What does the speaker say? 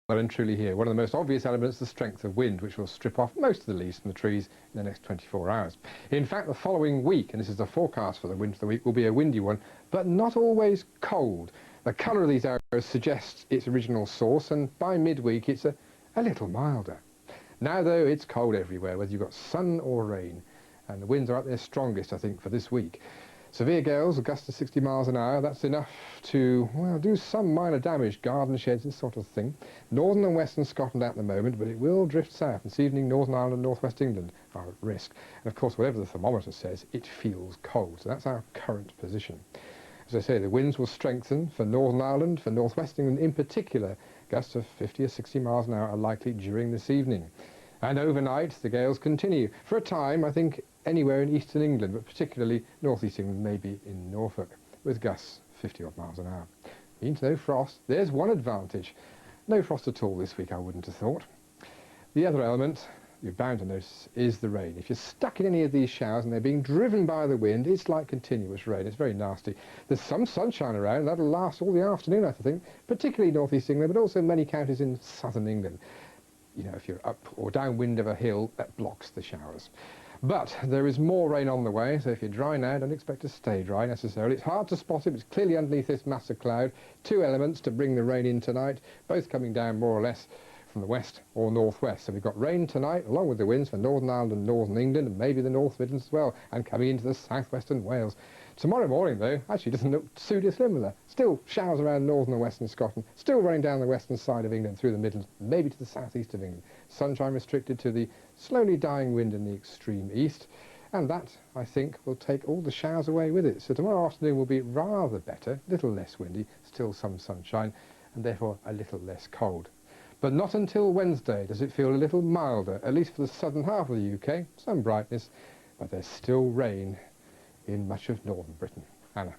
Well and truly here. One of the most obvious elements is the strength of wind, which will strip off most of the leaves from the trees in the next 24 hours. In fact, the following week, and this is the forecast for the wind for the week, will be a windy one, but not always cold. The colour of these arrows suggests its original source, and by midweek it's a little milder. Now, though, it's cold everywhere, whether you've got sun or rain, and the winds are at their strongest, I think, for this week. Severe gales, gusts to 60 miles an hour, that's enough to, well, do some minor damage, garden sheds, this sort of thing. Northern and western Scotland at the moment, but it will drift south. This evening, Northern Ireland and North West England are at risk. And of course, whatever the thermometer says, it feels cold. So that's our current position. As I say, the winds will strengthen for Northern Ireland, for North West England in particular. Gusts of 50 or 60 miles an hour are likely during this evening. And overnight, the gales continue. For a time, I think, anywhere in eastern England, but particularly northeast England, maybe in Norfolk, with gusts 50-odd miles an hour. Means no frost. There's one advantage. No frost at all this week, I wouldn't have thought. The other element you're bound to notice is the rain. If you're stuck in any of these showers and they're being driven by the wind, it's like continuous rain. It's very nasty. There's some sunshine around. That'll last all the afternoon, I think, particularly northeast England, but also many counties in southern England. You know, if you're up or downwind of a hill, that blocks the showers. But there is more rain on the way, so if you're dry now, don't expect to stay dry necessarily. It's hard to spot it, but it's clearly underneath this mass of cloud. Two elements to bring the rain in tonight, both coming down more or less from the west or northwest. So we've got rain tonight, along with the winds for Northern Ireland and Northern England, and maybe the North Midlands as well, and coming into the southwestern Wales. Tomorrow morning, though, actually doesn't look too dissimilar. Still showers around northern and western Scotland, still running down the western side of England through the Midlands, maybe to the southeast of England. Sunshine restricted to the slowly dying wind in the extreme east, and that, I think, will take all the showers away with it. So tomorrow afternoon will be rather better, a little less windy, still some sunshine, and therefore a little less cold. But not until Wednesday does it feel a little milder, at least for the southern half of the UK. Some brightness, but there's still rain in much of northern Britain. Anna.